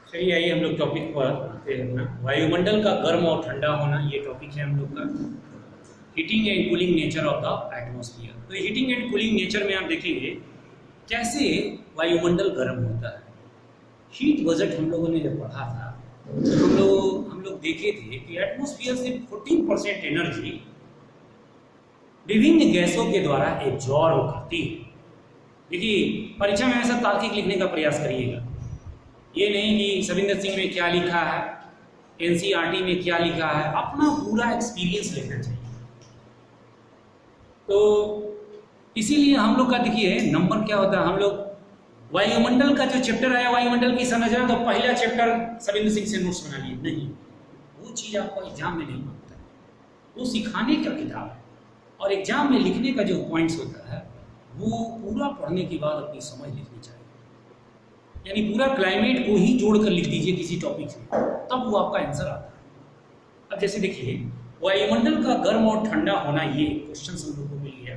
चलिए आइए हम लोग टॉपिक पर आते हैं अपना वायुमंडल का गर्म और ठंडा होना, ये टॉपिक है हम लोग का। Heating and cooling nature of the atmosphere. तो हीटिंग एंड कूलिंग नेचर में आप देखेंगे कैसे वायुमंडल गर्म होता है। हीट बजट हम लोगों ने जब पढ़ा था तो हम लोग देखे थे कि एटमॉस्फेयर से 14% एनर्जी विभिन्न गैसों के द्वारा एब्जॉर्ब करती है। देखिए परीक्षा में ऐसा तार्किक लिखने का प्रयास करिएगा, ये नहीं कि सविंदर सिंह में क्या लिखा है, एनसीईआरटी में क्या लिखा है, अपना पूरा एक्सपीरियंस लेना चाहिए। तो इसीलिए हम लोग का देखिए नंबर क्या होता है, हम लोग वायुमंडल का जो चैप्टर आया वायुमंडल की संरचना, तो पहला चैप्टर सविंदर सिंह से नोट्स बना लिए, नहीं, वो चीज़ आपको एग्जाम में नहीं मांगता है, वो सिखाने का किताब है। और एग्जाम में लिखने का जो पॉइंट्स होता है वो पूरा पढ़ने के बाद अपनी समझ लिखनी चाहिए, यानी पूरा क्लाइमेट को ही जोड़ कर लिख दीजिए किसी टॉपिक से, तब वो आपका आंसर आता है। अब जैसे देखिए वायुमंडल का गर्म और ठंडा होना, ये क्वेश्चन हम लोग को मिल गया,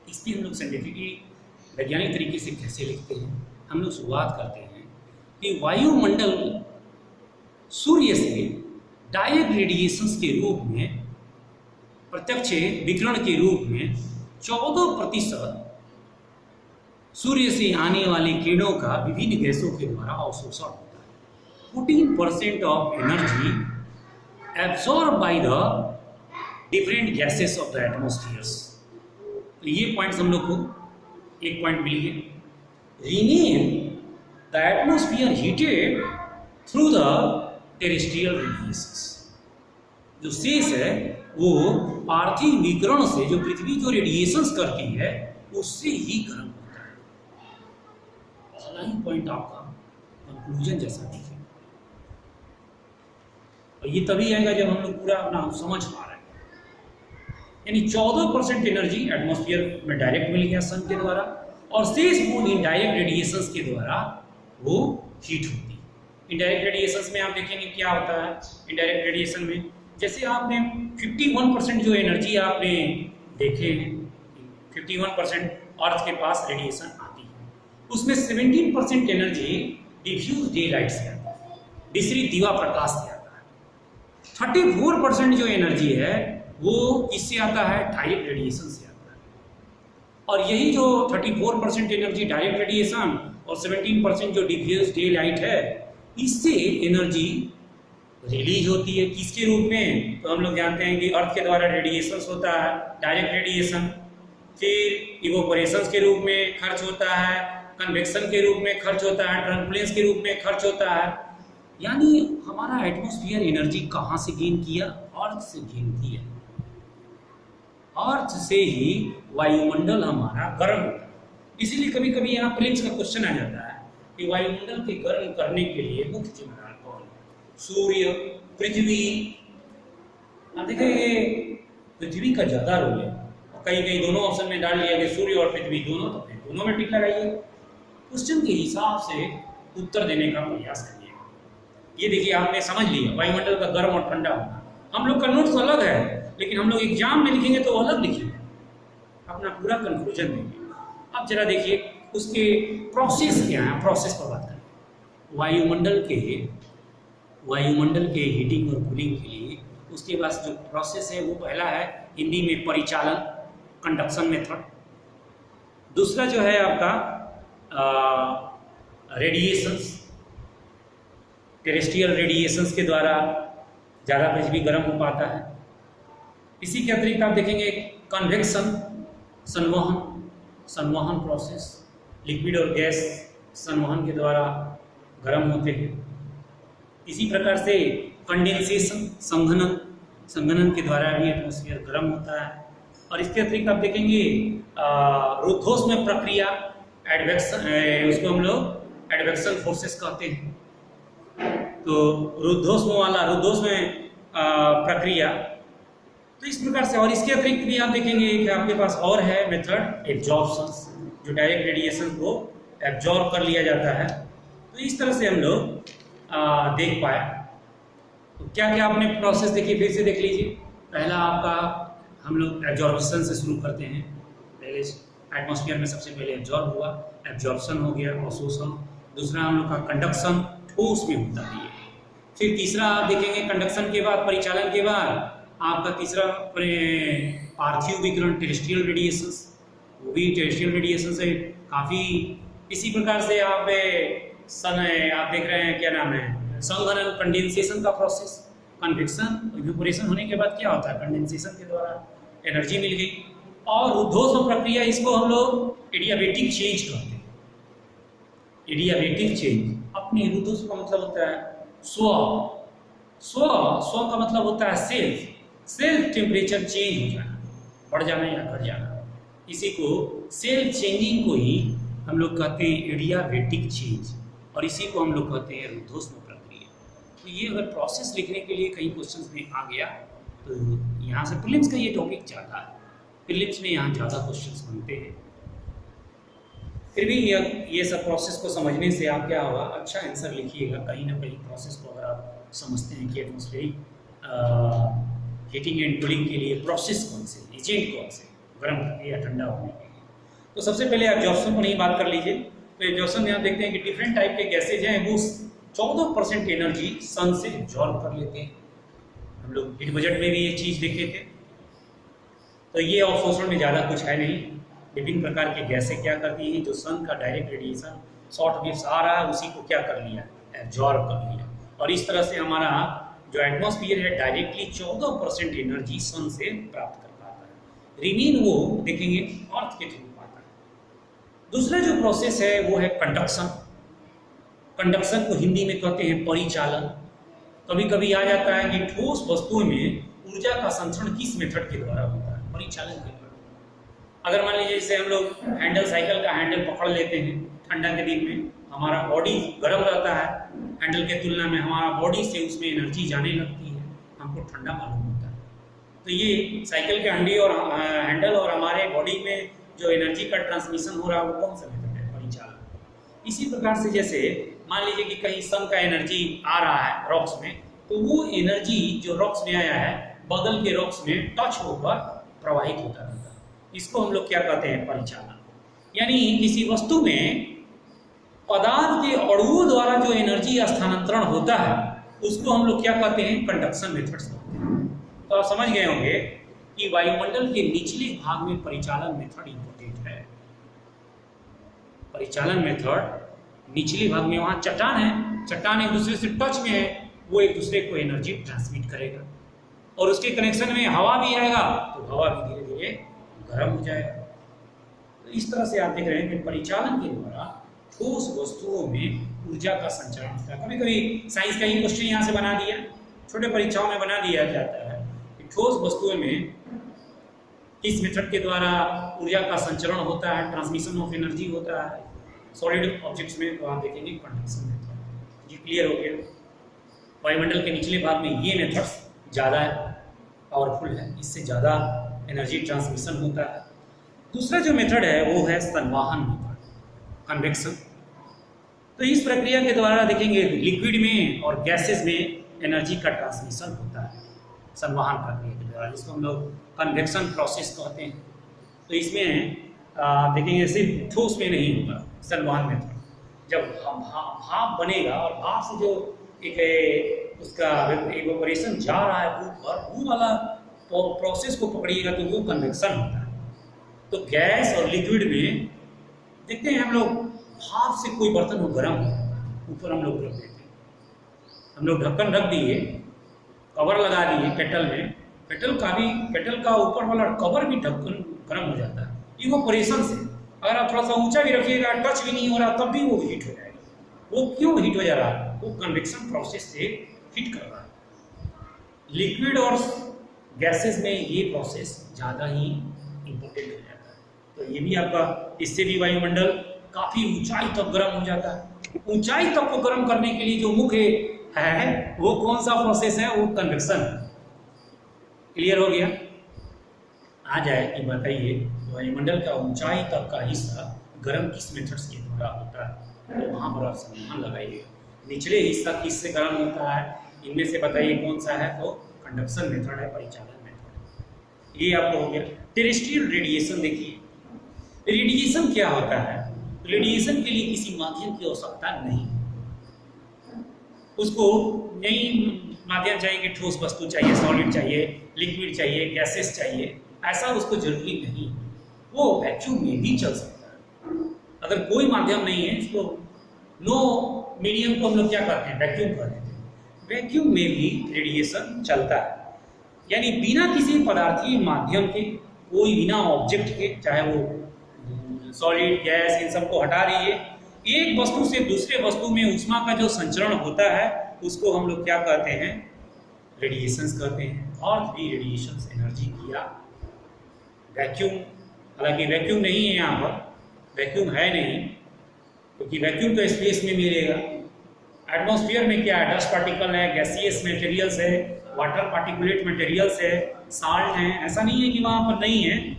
इस पर हम लोग साइंटिफिकली वैज्ञानिक तरीके से कैसे लिखते हैं। हम लोग शुरुआत करते हैं कि वायुमंडल सूर्य से डायरेक्ट रेडिएशंस के रूप में, प्रत्यक्ष विकिरण के रूप में 14% सूर्य से आने वाले किरणों का विभिन्न गैसों के द्वारा अवशोषण होता है। 14% of energy absorb by the different gases of the एटमॉस्फेयर्स। तो ये पॉइंट्स हम लोग को एक पॉइंट मिल गया। Remain the atmosphere heated through the terrestrial radiations. जो शेष है वो पार्थिव विकिरण से, जो पृथ्वी जो रेडिएशंस करती है उससे ही गर्म होता है। पहला ही पॉइंट आपका कंक्लूजन जैसा दिखे, और ये तभी आएगा जब हम लोग पूरा अपना समझ पा रहे हैं। यानी 14% एनर्जी एटमॉस्फेयर में डायरेक्ट मिल गया सन के द्वारा, और शेष वो इनडायरेक्ट रेडिएशंस के द्वारा वो हीट होती है। इनडायरेक्ट रेडिएशंस में आप देखेंगे क्या होता है। इनडायरेक्ट रेडिएशन में जैसे आपने 51% जो एनर्जी आपने देखे हैं, 51% अर्थ के पास रेडिएशन आती है, उसमें 17% एनर्जी डिफ्यूज डे लाइट से आता है, विसरित दिवा प्रकाश से आता है। 34% जो एनर्जी है वो किससे आता है, डायरेक्ट रेडिएशन से आता है। और यही जो 34% एनर्जी डायरेक्ट रेडिएशन और 17% जो डिफ्यूज डे लाइट है, इससे एनर्जी रिलीज होती है किसके रूप में, तो हम लोग जानते हैं कि अर्थ के द्वारा रेडिएशंस होता है, डायरेक्ट रेडिएशन, फिर इवोपोरेशंस के रूप में खर्च होता है, कन्वेक्शन के रूप में खर्च होता है, टर्बुलेंस के रूप में खर्च होता है। यानी हमारा एटमॉस्फेयर एनर्जी कहाँ से गेन किया, अर्थ से गेन किया। अर्थ से ही वायुमंडल हमारा गर्म होता है। इसीलिए कभी कभी यहाँ प्लेन्स का क्वेश्चन आ जाता है कि वायुमंडल के गर्म करने के लिए मुख्य जिम्मेदार कौन है, सूर्य, पृथ्वी। आप देखेंगे पृथ्वी का ज़्यादा रोल है, और कहीं कहीं दोनों ऑप्शन में डाल लिया कि सूर्य और पृथ्वी दोनों, तो फिर दोनों में टिक लगाइए, क्वेश्चन के हिसाब से उत्तर देने का प्रयास करिएगा। ये देखिए आपने समझ लिया वायुमंडल का गर्म और ठंडा होना। हम लोग का नोट्स अलग है, लेकिन हम लोग एग्जाम में लिखेंगे तो अलग लिखेंगे, अपना पूरा कंक्लूजन देंगे। अब जरा देखिए उसके प्रोसेस क्या है, प्रोसेस पर बात करें। वायुमंडल के हीटिंग और कूलिंग के लिए उसके पास जो प्रोसेस है वो पहला है हिंदी में परिचालन, कंडक्शन मेथड। दूसरा जो है आपका रेडिएशंस, टेरेस्ट्रियल रेडिएशंस के द्वारा ज़्यादा पृथ्वी गर्म हो पाता है। इसी के अतिरिक्त आप देखेंगे कन्वेक्शन, संवहन प्रोसेस, लिक्विड और गैस संवहन के द्वारा गर्म होते हैं। इसी प्रकार से कंडेंसेशन, संघनन के द्वारा भी एटमॉस्फेयर गर्म होता है। और इसके अतिरिक्त आप देखेंगे रुद्धोष्म प्रक्रिया, एडवेक्शन, उसको हम लोग एडवेक्शन फोर्सेस कहते हैं। तो रुद्धोष्म प्रक्रिया, तो इस प्रकार से। और इसके अतिरिक्त भी आप देखेंगे कि आपके पास और है मेथड एब्जॉर्प्शन, जो डायरेक्ट रेडिएशन को एब्जॉर्ब कर लिया जाता है। तो इस तरह से हम लोग देख पाए। तो क्या क्या आपने प्रोसेस देखी, फिर से देख लीजिए। पहला आपका हम लोग एब्जॉर्प्शन से शुरू करते हैं। पहले एटमॉस्फेयर में सबसे पहले एब्जॉर्ब हुआ, एब्जॉर्प्शन हो गया, अवशोषण। दूसरा हम लोग का कंडक्शन, ठोस में होता है ये। फिर तीसरा आप देखेंगे कंडक्शन के बाद, परिचालन के बाद आपका तीसरा पार्थिव विकिरण टेरेस्ट्रियल रेडिएशंस, वो भी टेरेस्ट्रियल रेडिएशन से काफ़ी इसी प्रकार से आप देख रहे हैं क्या नाम है, संघनन कंडेंसेशन का प्रोसेस, कन्वेक्शन इवेपोरेशन होने के बाद क्या होता है, कंडेंसेशन के द्वारा एनर्जी मिल गई। और उद्घोषण प्रक्रिया, इसको हम लोग एडियाबेटिक चेंज कहते हैं। एडियाबेटिक चेंज, अपने उद्घोषण का मतलब होता है स्व का मतलब होता है सेल्फ टेम्परेचर चेंज हो जाना, बढ़ जाना या घट जाना, इसी को सेल्फ चेंजिंग को ही हम लोग कहते हैं एडियाबेटिक चेंज, और इसी को हम लोग कहते हैं ऊर्ध्वस्म प्रक्रिया। तो ये अगर प्रोसेस लिखने के लिए कई क्वेश्चंस में आ गया तो यहाँ से प्रीलिम्स का ये टॉपिक ज़्यादा है, प्रीलिम्स में यहाँ ज़्यादा क्वेश्चंस बनते हैं। फिर भी ये सब प्रोसेस को समझने से आप क्या होगा, अच्छा आंसर लिखिएगा। कहीं ना कहीं प्रोसेस को अगर आप समझते हैं कि एटमॉस्फेरिक हीटिंग एंड कूलिंग के लिए प्रोसेस कौन से, एजेंट कौन से, गर्म करके या ठंडा होने के लिए, तो सबसे पहले एब्जॉर्प्शन को नहीं बात कर लीजिए। तो एब्जॉर्प्शन में आप देखते हैं कि डिफरेंट टाइप के गैसेज हैं, वो 14% एनर्जी सन से एब्जॉर्ब कर लेते हैं। हम लोग हिट बजट में भी ये चीज़ देखे थे। तो ये अवशोषण में ज़्यादा कुछ है नहीं, विभिन्न प्रकार के गैसें क्या करती हैं, जो सन का डायरेक्ट रेडिएशन शॉर्ट वेव्स आ रहा है उसी को क्या कर लिया, एब्जॉर्ब कर लिया, और इस तरह से हमारा जो एटमॉस्फेयर है डायरेक्टली 14% एनर्जी सन से प्राप्त कर पाता है। रिमेन वो देखेंगे अर्थ के थ्रू पाता है। दूसरा जो प्रोसेस है वो है कंडक्शन। कंडक्शन को हिंदी में कहते हैं परिचालन। कभी कभी आ जाता है कि ठोस वस्तुओं में ऊर्जा का संचरण किस मेथड के द्वारा होता है, परिचालन के द्वारा। अगर मान लीजिए जैसे हम लोग हैंडल, साइकिल का हैंडल पकड़ लेते हैं ठंडा के दिन में, हमारा बॉडी गर्म रहता है, हैंडल के तुलना में हमारा बॉडी से उसमें एनर्जी जाने लगती है, हमको ठंडा मालूम होता है। तो ये साइकिल के हैंडल और हमारे बॉडी में जो एनर्जी का ट्रांसमिशन हो रहा है वो कौन सा मेथड है, परिचालन। इसी प्रकार से जैसे मान लीजिए कि कहीं सन का एनर्जी आ रहा है रॉक्स में, तो वो एनर्जी जो रॉक्स में आया है बगल के रॉक्स में टच होकर प्रवाहित होता रहता है, इसको हम लोग क्या कहते हैं, परिचालन। यानी किसी वस्तु में पदार्थ के अणुओं द्वारा जो एनर्जी स्थानांतरण होता है उसको हम लोग क्या कहते हैं, कंडक्शन मेथड्स कहते हैं। तो आप समझ गए होंगे कि वायुमंडल के निचले भाग में परिचालन मेथड इंपॉर्टेंट है। परिचालन मेथड निचले भाग में, वहाँ चट्टान है, चट्टान एक दूसरे से टच में है, वो एक दूसरे को एनर्जी ट्रांसमिट करेगा, और उसके कनेक्शन में हवा भी आएगा तो हवा भी धीरे धीरे गर्म हो जाएगा। तो इस तरह से आप देख रहे हैं कि परिचालन के द्वारा ठोस वस्तुओं में ऊर्जा का संचरण होता है। कभी कभी साइंस का ही क्वेश्चन यहाँ से बना दिया, छोटे परीक्षाओं में बना दिया जाता है कि ठोस वस्तुओं में किस मेथड के द्वारा ऊर्जा का संचरण होता है, ट्रांसमिशन ऑफ एनर्जी होता है। सॉलिड ऑब्जेक्ट्स में तो आप देखेंगे कंडक्शन मेथड। ये क्लियर हो गया। वायुमंडल के निचले भाग में ये मेथड्स ज़्यादा पावरफुल है, इससे ज़्यादा एनर्जी ट्रांसमिशन होता है। दूसरा जो मेथड है वो है संवहन मेथड, कन्वेक्शन। तो इस प्रक्रिया के द्वारा देखेंगे लिक्विड में और गैसेस में एनर्जी का ट्रांसमिशन होता है संवहन प्रक्रिया के द्वारा, जिसको हम लोग कन्वेक्शन प्रोसेस कहते हैं। तो इसमें देखेंगे सिर्फ ठोस में नहीं होगा संवहन मेथड। जब भाप बनेगा और भाप से जो एक उसका इवेपोरेशन जा रहा है ऊपर, वो वाला प्रोसेस को पकड़िएगा तो वो कन्वेक्शन होता है। तो गैस और लिक्विड में देखते हैं हम लोग, भाप से कोई बर्तन हो गर्म हो, ऊपर हम लोग रख देते हैं, हम लोग ढक्कन रख दिए, कवर लगा दिए केटल में, केटल का ऊपर वाला कवर भी ढक्कन गर्म हो जाता है इवेपोरेशन से। अगर आप थोड़ा सा ऊंचा भी रखिएगा, टच भी नहीं हो रहा, तब भी वो हीट हो जाएगा। वो क्यों हीट हो जा रहा है, वो कन्वेक्शन प्रोसेस से हीट कर रहा है। लिक्विड और गैसेस में ये प्रोसेस ज़्यादा ही इम्पोर्टेंट हो जाता है। तो ये भी आपका, इससे भी वायुमंडल काफ़ी ऊंचाई तक गर्म हो जाता है। ऊंचाई तक को गर्म करने के लिए जो मुख्य है वो कौन सा प्रोसेस है, वो कन्वेक्शन। क्लियर हो गया। आ जाए कि बताइए वायुमंडल का ऊंचाई तक का हिस्सा गर्म किस मेथड्स के द्वारा होता है, तो वहाँ पर आप संबंध लगाइएगा। निचले हिस्सा किससे गर्म होता है, इनमें से बताइए कौन सा है, तो कंडक्शन मेथड है, परिचालन मेथड। ये आपको हो गया। टेरेस्ट्रियल रेडिएशन देखिए, रेडिएशन क्या होता है, रेडिएशन के लिए किसी माध्यम की आवश्यकता नहीं। उसको नई माध्यम चाहिए कि ठोस वस्तु चाहिए, सॉलिड चाहिए, लिक्विड चाहिए, गैसेस चाहिए, ऐसा उसको जरूरी नहीं। वो वैक्यूम में भी चल सकता है। अगर कोई माध्यम नहीं है, इसको नो मीडियम को हम लोग क्या करते हैं, वैक्यूम कर देते हैं। वैक्यूम में भी रेडिएशन चलता है, यानी बिना किसी पदार्थीय माध्यम के, कोई बिना ऑब्जेक्ट के, चाहे वो सॉलिड गैस इन सबको हटा रही है, एक वस्तु से दूसरे वस्तु में ऊष्मा का जो संचरण होता है उसको हम लोग क्या कहते हैं, रेडिएशंस कहते हैं। और भी रेडिएशंस एनर्जी किया वैक्यूम, हालांकि वैक्यूम नहीं है यहाँ पर, वैक्यूम है नहीं, क्योंकि वैक्यूम तो स्पेस में मिलेगा। एटमॉस्फेयर में क्या है, डस्ट पार्टिकल है, गैसियस मटेरियल्स है, वाटर पार्टिकुलेट मटेरियल्स है, साल्ट है, ऐसा नहीं है कि वहाँ पर नहीं है।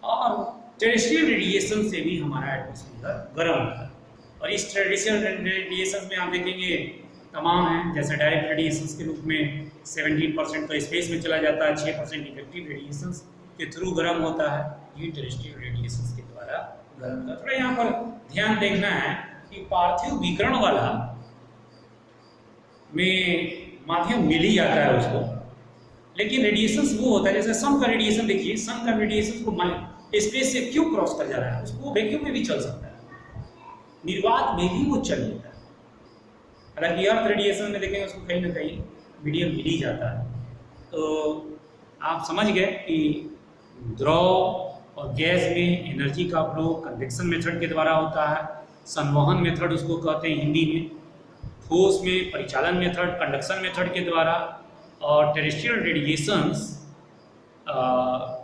और टेरेस्ट्रियल रेडिएशन से भी हमारा एटमॉस्फेयर गर्म होता है, और इस टेरेस्ट्रियल रेडिएशन में आप देखेंगे तमाम हैं, जैसे डायरेक्ट रेडिएशन के रूप में 17% तो स्पेस में चला जाता है, 6% इफेक्टिव रेडिएशन के थ्रू गर्म होता है। ये टेरेस्ट्रियल रेडिएशन के द्वारा गर्म होता है। थोड़ा यहाँ पर ध्यान देखना है कि पार्थिव विकिरण वाला में माध्यम मिल ही जाता है उसको, लेकिन रेडिएशन वो होता है, जैसे सन का रेडिएशन देखिए, सन का रेडिएशन को स्पेस से क्यों क्रॉस कर जा रहा है, उसको वैक्यूम में भी चल सकता है, निर्वात में भी वो चल लेता है। हालांकि अर्थ रेडिएशन में देखेंगे उसको कहीं ना कहीं मीडियम मिल ही जाता है। तो आप समझ गए कि द्रव और गैस में एनर्जी का फ्लो कन्वेक्शन मेथड के द्वारा होता है, संवहन मेथड उसको कहते हैं हिंदी में, ठोस में परिचालन मेथड कंडक्शन मेथड के द्वारा, और टेरेस्ट्रियल रेडिएशंस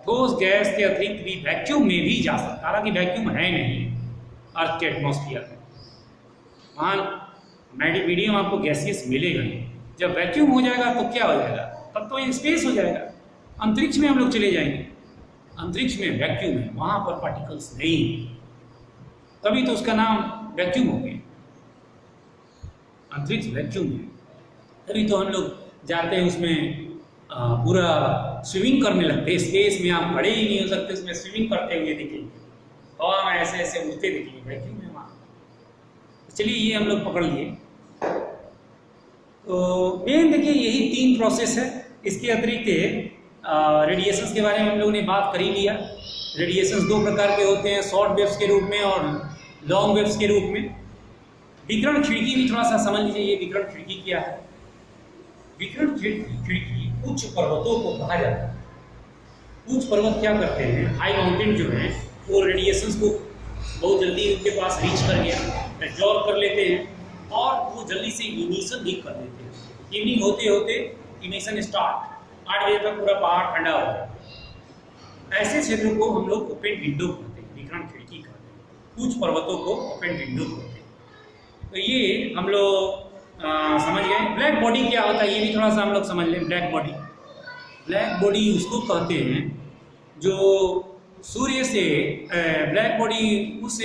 ठोस गैस के अतिरिक्त भी वैक्यूम में भी जा सकता है। हालांकि वैक्यूम है नहीं अर्थ के एटमॉस्फेयर में, वहाँ मीडियम आपको गैसियस मिलेगा ही। जब वैक्यूम हो जाएगा तो क्या हो जाएगा, तब तो ये स्पेस हो जाएगा, अंतरिक्ष में हम लोग चले जाएंगे। अंतरिक्ष में वैक्यूम है, वहाँ पर पार्टिकल्स नहीं है, तभी तो उसका नाम वैक्यूम हो गया, अंतरिक्ष वैक्यूम है। तभी तो हम लोग जाते हैं उसमें पूरा स्विमिंग करने लगते हैं, स्पेस में आप खड़े ही नहीं हो सकते, उसमें स्विमिंग करते हुए दिखेंगे, हवा में ऐसे ऐसे उड़ते दिखेंगे, वैक्यूम में वहाँ। चलिए ये हम लोग पकड़ लिए। तो मेन देखिए यही 3 प्रोसेस है। इसके अतिरिक्त रेडिएशंस के बारे में हम लोगों ने बात कर ही लिया। रेडिएशंस 2 प्रकार के होते हैं, शॉर्ट वेव्स के रूप में और लॉन्ग वेव्स के रूप में। विकिरण खिड़की भी थोड़ा सा समझ लीजिए, ये विकिरण खिड़की क्या है। विकिरण खिड़की उच्च पर्वतों को कहा जाता है। उच्च पर्वत क्या करते हैं, हाई माउंटेन जो है वो रेडिएशंस को बहुत जल्दी उनके पास रीच कर गया, एब्जॉर्ब कर लेते हैं और वो जल्दी से इमिशन भी कर देते हैं। इवनिंग होते होते इमिशन स्टार्ट, 8 बजे तक पूरा पहाड़ ठंडा हो जाए। ऐसे क्षेत्रों को हम लोग ओपन विंडो कहते हैं, विकिरण खिड़की कहते हैं। उच्च पर्वतों को ओपन विंडो कहते हैं। तो ये हम लोग समझ गए। ब्लैक बॉडी क्या होता है ये भी थोड़ा सा हम लोग समझ लें। ब्लैक बॉडी, ब्लैक बॉडी उसको कहते हैं जो सूर्य से, ब्लैक बॉडी उस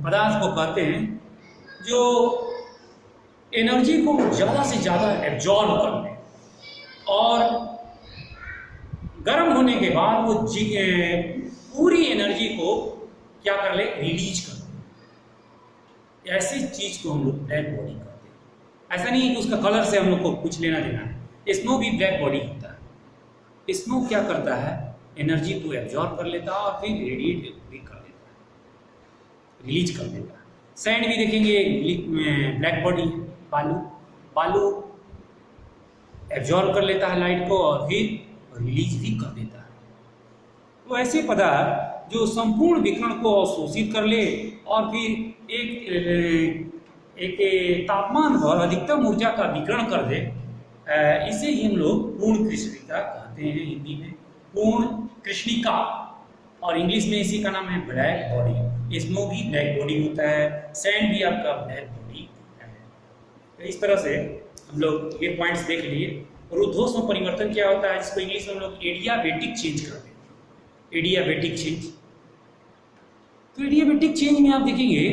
पदार्थ को कहते हैं जो एनर्जी को ज़्यादा से ज़्यादा एब्जॉर्ब कर ले और गर्म होने के बाद वो पूरी एनर्जी को क्या कर ले, रिलीज कर ले। ऐसी चीज़ को हम लोग ब्लैक बॉडी कहते हैं। ऐसा नहीं है कि उसका कलर से हम लोग को कुछ लेना देना है। स्नो भी ब्लैक बॉडी होता है। स्नो क्या करता है, एनर्जी को एब्जॉर्ब कर लेता है और फिर रेडिएट भी कर देता है, रिलीज कर देता है। सैंड भी देखेंगे ब्लैक बॉडी है। बालू एब्जॉर्ब कर लेता है लाइट को और फिर रिलीज भी कर देता है। तो ऐसे पदार्थ जो संपूर्ण विकिरण को अवशोषित कर ले और फिर एक तापमान पर अधिकतम ऊर्जा का विकिरण कर दे, इसे ही हम लोग पूर्ण कृष्णिका कहते हैं हिंदी में, पूर्ण कृष्णिका। और इंग्लिश में इसी का नाम है ब्लैक बॉडी। स्नो भी ब्लैक बॉडी होता है, सैंड भी आपका ब्लैक बॉडी है। तो इस तरह से हम लोग ये पॉइंट्स देख लिए। रुद्धोष्म परिवर्तन क्या होता है, जिसको इंग्लिश में हम लोग एडियाबेटिक चेंज कहते हैं। एडियाबेटिक चेंज, तो एडियाबेटिक चेंज में आप देखेंगे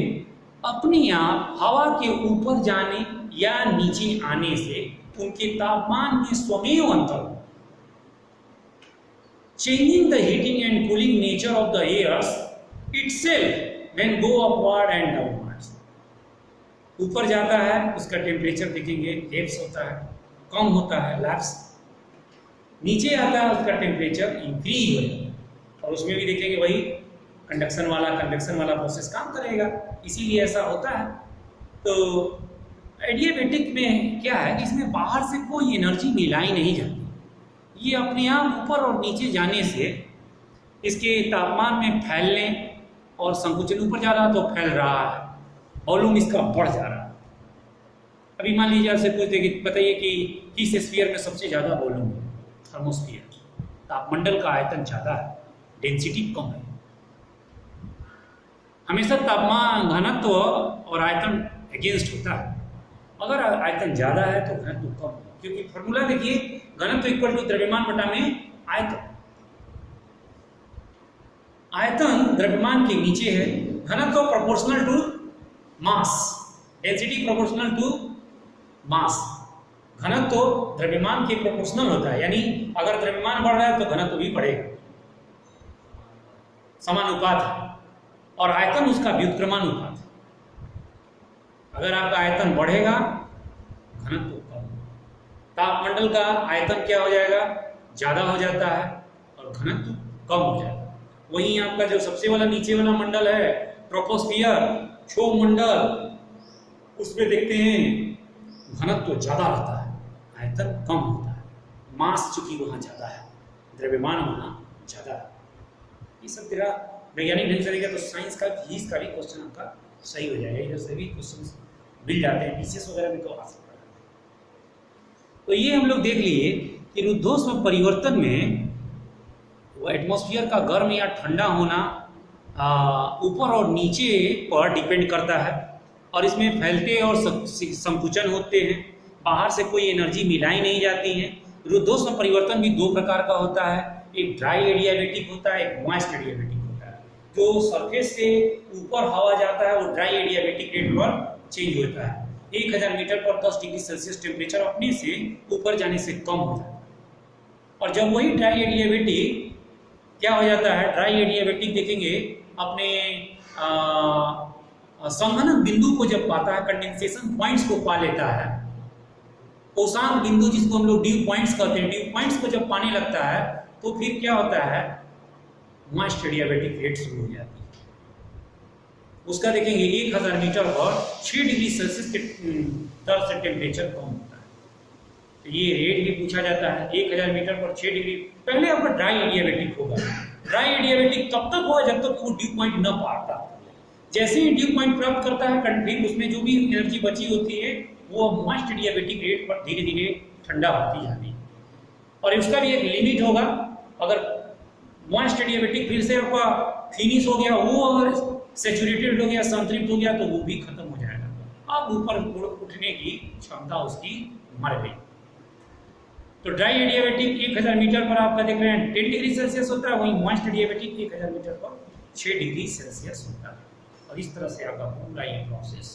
अपने आप हवा के ऊपर जाने या नीचे आने से उनके तापमान में स्वमेव अंतर, changing the heating and cooling nature of the air itself when go upward and downwards। ऊपर जाता है उसका टेम्परेचर देखेंगे लेप्स होता है, कम होता है लैप्स। नीचे आता है उसका टेम्परेचर इंक्रीज हो जाता है, और उसमें भी देखेंगे वही कंडक्शन वाला प्रोसेस काम करेगा, इसीलिए ऐसा होता है। तो एडियाबेटिक में क्या है कि इसमें बाहर से कोई एनर्जी मिलाई नहीं जाती, ये अपने आप ऊपर और नीचे जाने से इसके तापमान में फैलने और संकुचन, ऊपर जा रहा तो फैल रहा है, वॉल्यूम इसका बढ़ जा रहा है। अभी मान लीजिए आपसे पूछते कि बताइए कि किस स्फीयर में सबसे ज़्यादा वॉल्यूम है? थर्मोस्फीयर। तापमंडल का आयतन ज़्यादा है, डेंसिटी कम है। हमेशा तापमान घनत्व और आयतन अगेंस्ट होता है, अगर आयतन ज़्यादा है तो घनत्व कम है, क्योंकि फॉर्मूला देखिए घनत्व इक्वल टू द्रव्यमान बटा में आयतन। आयतन द्रव्यमान के नीचे है, घनत्व proportional to mass, density proportional to mass. घनत्व द्रव्यमान के प्रोपोर्शनल होता है, यानी अगर द्रव्यमान बढ़ रहा है तो घनत्व भी बढ़ेगा, समानुपात है। और आयतन उसका व्युत्क्रमानुपात है, अगर आपका आयतन बढ़ेगा घनत्व कम। तापमंडल का आयतन क्या हो जाएगा? ज़्यादा हो जाता है और घनत्व कम हो जाएगा। वहीं आपका जो सबसे वाला नीचे वाला मंडल है ट्रोपोस्फियर, क्षोभ मंडल, उसमें देखते हैं घनत्व ज़्यादा रहता है, आयतन कम होता है। मास चूंकि वहाँ ज़्यादा है, द्रव्यमान वहाँ ज़्यादा है। ये सब तेरा वैज्ञानिक ढंग से देखेगा तो साइंस का फिजिक्स का भी क्वेश्चन आपका सही हो जाएगा, इधर से भी क्वेश्चन मिल जाते हैं, पीसीएस वगैरह में तो आ सकता है। तो ये हम लोग देख लिए कि रुद्धोष्म परिवर्तन में वो एटमॉस्फेयर का गर्म या ठंडा होना ऊपर और नीचे पर डिपेंड करता है, और इसमें फैलते और संकुचन होते हैं, बाहर से कोई एनर्जी मिलाई नहीं जाती है। रुद्धोष्म परिवर्तन भी दो प्रकार का होता है, एक ड्राई एडियाबेटिक होता है, एक मॉइस्ट एडियाबेटिक होता है। जो सरफेस से ऊपर हवा जाता है वो ड्राई एडियाबेटिक रेट पर चेंज होता है। 1000 मीटर पर 10 डिग्री सेल्सियस टेम्परेचर अपने से ऊपर जाने से कम हो जाता है। और जब वही ड्राई एडियाबेटिक क्या हो जाता है, ड्राई एडियाबेटिक देखेंगे अपने संघनन बिंदु को जब पाता है, कंडेंसेशन पॉइंट्स को पा लेता है, कोसांक बिंदु जिसको हम लोग ड्यू पॉइंट्स कहते हैं, ड्यू पॉइंट्स को जब पाने लगता है तो फिर क्या होता है, मॉइस्ट एडियाबेटिक रेट शुरू हो जाती है। उसका देखेंगे 1000 मीटर पर 6 डिग्री सेल्सियस के दर से टेम्परेचर कम होता है। तो ये रेट भी पूछा जाता है, 1000 मीटर पर 6 डिग्री। पहले आपका ड्राई एडियाबेटिक होगा, ड्राई एडियाबेटिक तब तक होगा जब तक वो ड्यू पॉइंट न पाता। जैसे ही ड्यू पॉइंट प्राप्त करता है फिर उसमें जो भी एनर्जी बची होती है वो मॉइस्ट एडियाबेटिक रेट पर धीरे धीरे ठंडा होती जाती है। और उसका भी एक लिमिट होगा, अगर मॉइस्ट एडियाबेटिक फिर से आपका फिनिश हो गया, वो अगर सैचुरेटेड हो गया, संतृप्त हो गया, तो वो भी खत्म हो जाएगा, अब ऊपर उठने की क्षमता उसकी मर गई। तो ड्राई एडियाबेटिक 1000 मीटर पर आपका देख रहे हैं 10 डिग्री सेल्सियस होता है, वहीं मॉइस्ट एडियाबेटिक 1000 मीटर पर 6 डिग्री सेल्सियस होता है। और इस तरह से आपका पूरा ये प्रोसेस